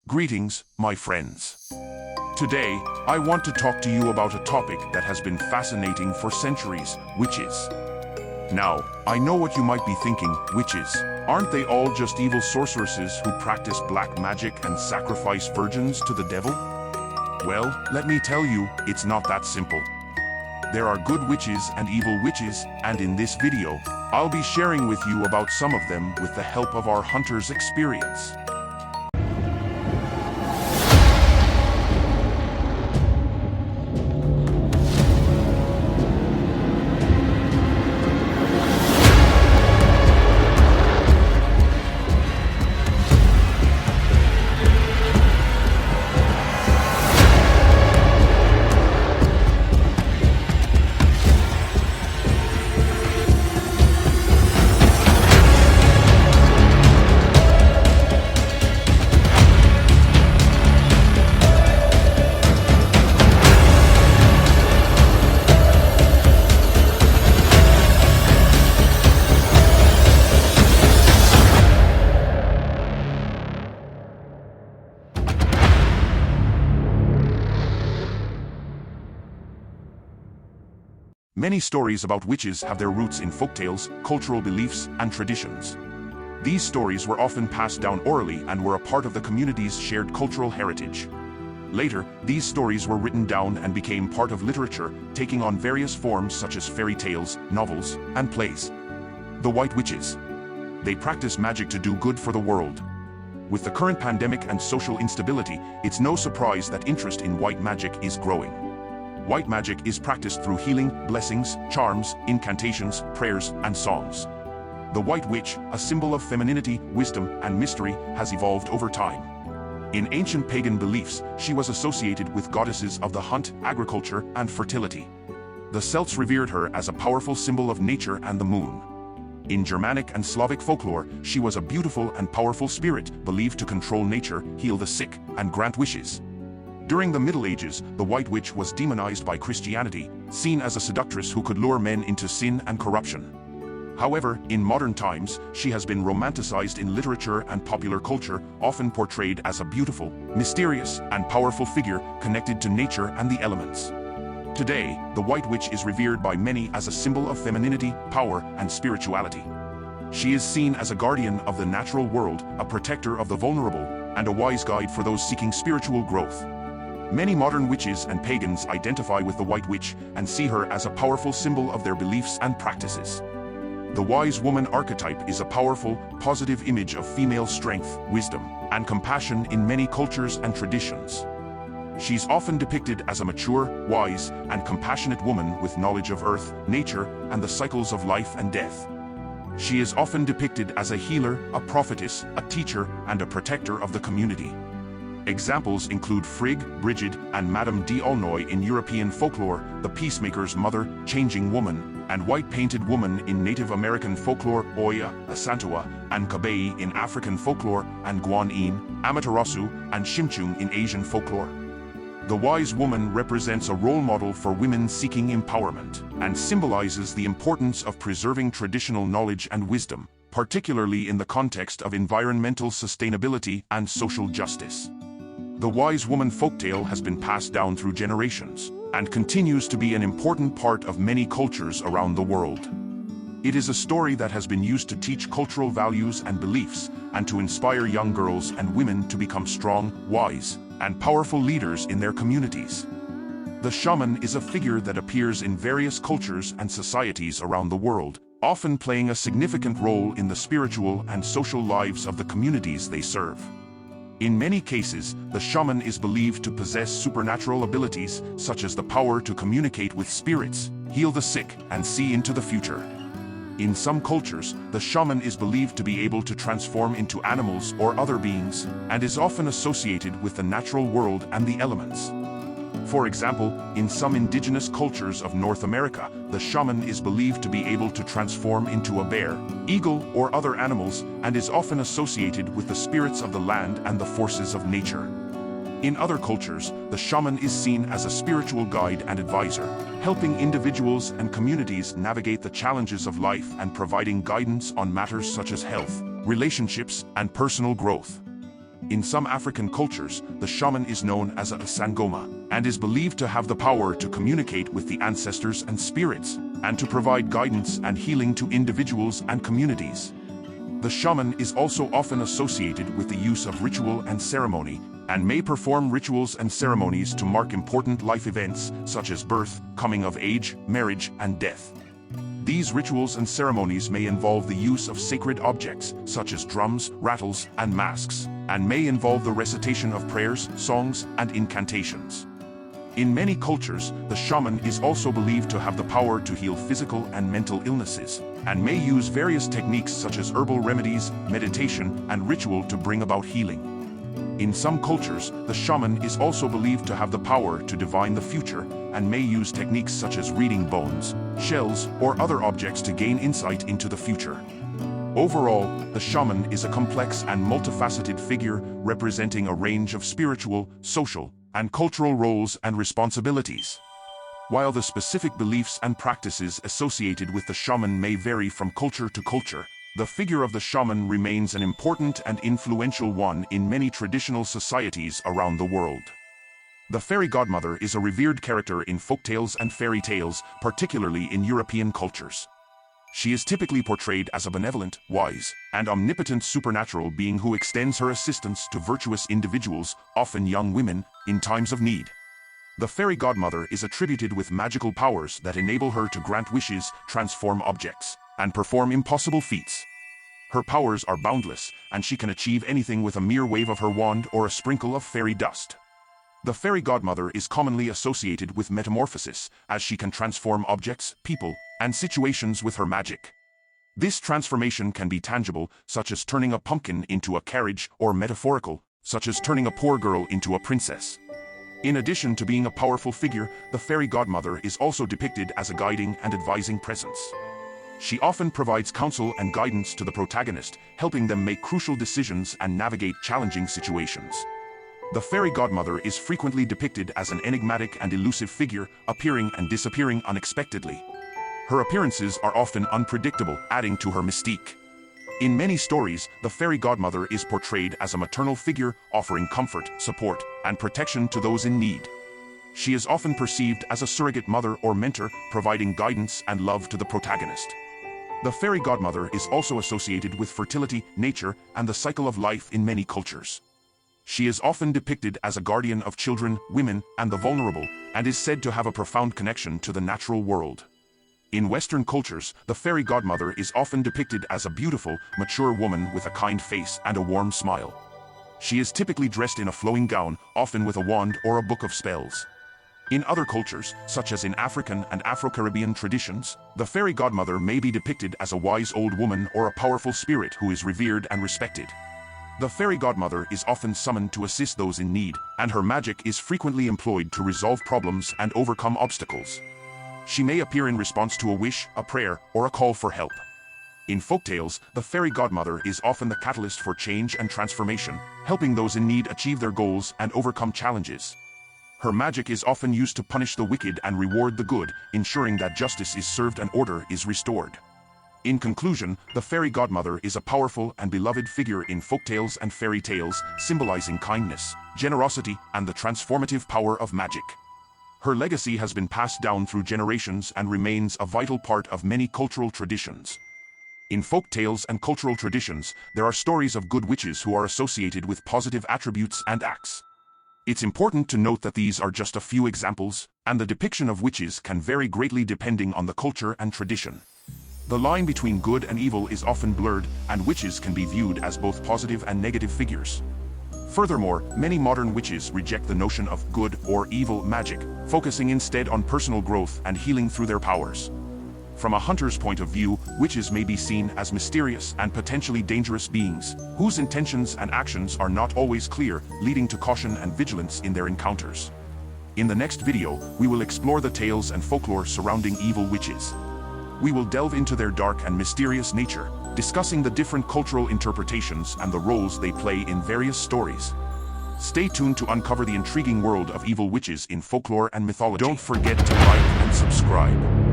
Greetings, my friends. Today, I want to talk to you about a topic that has been fascinating for centuries: witches. Now, I know what you might be thinking: witches. Aren't they all just evil sorceresses who practice black magic and sacrifice virgins to the devil? Well, let me tell you, it's not that simple. There are good witches and evil witches, and in this video, I'll be sharing with you about some of them with the help of our hunter's experience. Many stories about witches have their roots in folktales, cultural beliefs, and traditions. These stories were often passed down orally and were a part of the community's shared cultural heritage. Later, these stories were written down and became part of literature, taking on various forms such as fairy tales, novels, and plays. The White Witches. They practice magic to do good for the world. With the current pandemic and social instability, it's no surprise that interest in white magic is growing. White magic is practiced through healing, blessings, charms, incantations, prayers, and songs. The White Witch, a symbol of femininity, wisdom, and mystery, has evolved over time. In ancient pagan beliefs, she was associated with goddesses of the hunt, agriculture, and fertility. The Celts revered her as a powerful symbol of nature and the moon. In Germanic and Slavic folklore, she was a beautiful and powerful spirit, believed to control nature, heal the sick, and grant wishes. During the Middle Ages, the White Witch was demonized by Christianity, seen as a seductress who could lure men into sin and corruption. However, in modern times, she has been romanticized in literature and popular culture, often portrayed as a beautiful, mysterious, and powerful figure connected to nature and the elements. Today, the White Witch is revered by many as a symbol of femininity, power, and spirituality. She is seen as a guardian of the natural world, a protector of the vulnerable, and a wise guide for those seeking spiritual growth. Many modern witches and pagans identify with the White Witch and see her as a powerful symbol of their beliefs and practices. The wise woman archetype is a powerful, positive image of female strength, wisdom, and compassion in many cultures and traditions. She's often depicted as a mature, wise, and compassionate woman with knowledge of earth, nature, and the cycles of life and death. She is often depicted as a healer, a prophetess, a teacher, and a protector of the community. Examples include Frigg, Brigid, and Madame d'Aulnoy in European folklore, the peacemaker's mother, changing woman, and white-painted woman in Native American folklore, Oya, Asantewa, and Kabei in African folklore, and Guanyin, Amaterasu, and Shimchung in Asian folklore. The wise woman represents a role model for women seeking empowerment, and symbolizes the importance of preserving traditional knowledge and wisdom, particularly in the context of environmental sustainability and social justice. The wise woman folktale has been passed down through generations, and continues to be an important part of many cultures around the world. It is a story that has been used to teach cultural values and beliefs, and to inspire young girls and women to become strong, wise, and powerful leaders in their communities. The shaman is a figure that appears in various cultures and societies around the world, often playing a significant role in the spiritual and social lives of the communities they serve. In many cases, the shaman is believed to possess supernatural abilities, such as the power to communicate with spirits, heal the sick, and see into the future. In some cultures, the shaman is believed to be able to transform into animals or other beings, and is often associated with the natural world and the elements. For example, in some indigenous cultures of North America, the shaman is believed to be able to transform into a bear, eagle, or other animals, and is often associated with the spirits of the land and the forces of nature. In other cultures, the shaman is seen as a spiritual guide and advisor, helping individuals and communities navigate the challenges of life and providing guidance on matters such as health, relationships, and personal growth. In some African cultures, the shaman is known as a sangoma, and is believed to have the power to communicate with the ancestors and spirits, and to provide guidance and healing to individuals and communities. The shaman is also often associated with the use of ritual and ceremony, and may perform rituals and ceremonies to mark important life events such as birth, coming of age, marriage, and death. These rituals and ceremonies may involve the use of sacred objects such as drums, rattles, and masks, and may involve the recitation of prayers, songs, and incantations. In many cultures, the shaman is also believed to have the power to heal physical and mental illnesses, and may use various techniques such as herbal remedies, meditation, and ritual to bring about healing. In some cultures, the shaman is also believed to have the power to divine the future, and may use techniques such as reading bones, shells, or other objects to gain insight into the future. Overall, the shaman is a complex and multifaceted figure representing a range of spiritual, social, and cultural roles and responsibilities. While the specific beliefs and practices associated with the shaman may vary from culture to culture, the figure of the shaman remains an important and influential one in many traditional societies around the world. The fairy godmother is a revered character in folktales and fairy tales, particularly in European cultures. She is typically portrayed as a benevolent, wise, and omnipotent supernatural being who extends her assistance to virtuous individuals, often young women, in times of need. The fairy godmother is attributed with magical powers that enable her to grant wishes, transform objects, and perform impossible feats. Her powers are boundless, and she can achieve anything with a mere wave of her wand or a sprinkle of fairy dust. The fairy godmother is commonly associated with metamorphosis, as she can transform objects, people, and situations with her magic. This transformation can be tangible, such as turning a pumpkin into a carriage, or metaphorical, such as turning a poor girl into a princess. In addition to being a powerful figure, the fairy godmother is also depicted as a guiding and advising presence. She often provides counsel and guidance to the protagonist, helping them make crucial decisions and navigate challenging situations. The fairy godmother is frequently depicted as an enigmatic and elusive figure, appearing and disappearing unexpectedly. Her appearances are often unpredictable, adding to her mystique. In many stories, the fairy godmother is portrayed as a maternal figure, offering comfort, support, and protection to those in need. She is often perceived as a surrogate mother or mentor, providing guidance and love to the protagonist. The fairy godmother is also associated with fertility, nature, and the cycle of life in many cultures. She is often depicted as a guardian of children, women, and the vulnerable, and is said to have a profound connection to the natural world. In Western cultures, the fairy godmother is often depicted as a beautiful, mature woman with a kind face and a warm smile. She is typically dressed in a flowing gown, often with a wand or a book of spells. In other cultures, such as in African and Afro-Caribbean traditions, the fairy godmother may be depicted as a wise old woman or a powerful spirit who is revered and respected. The fairy godmother is often summoned to assist those in need, and her magic is frequently employed to resolve problems and overcome obstacles. She may appear in response to a wish, a prayer, or a call for help. In folktales, the fairy godmother is often the catalyst for change and transformation, helping those in need achieve their goals and overcome challenges. Her magic is often used to punish the wicked and reward the good, ensuring that justice is served and order is restored. In conclusion, the fairy godmother is a powerful and beloved figure in folktales and fairy tales, symbolizing kindness, generosity, and the transformative power of magic. Her legacy has been passed down through generations and remains a vital part of many cultural traditions. In folk tales and cultural traditions, there are stories of good witches who are associated with positive attributes and acts. It's important to note that these are just a few examples, and the depiction of witches can vary greatly depending on the culture and tradition. The line between good and evil is often blurred, and witches can be viewed as both positive and negative figures. Furthermore, many modern witches reject the notion of good or evil magic, focusing instead on personal growth and healing through their powers. From a hunter's point of view, witches may be seen as mysterious and potentially dangerous beings, whose intentions and actions are not always clear, leading to caution and vigilance in their encounters. In the next video, we will explore the tales and folklore surrounding evil witches. We will delve into their dark and mysterious nature, discussing the different cultural interpretations and the roles they play in various stories. Stay tuned to uncover the intriguing world of evil witches in folklore and mythology. Don't forget to like and subscribe.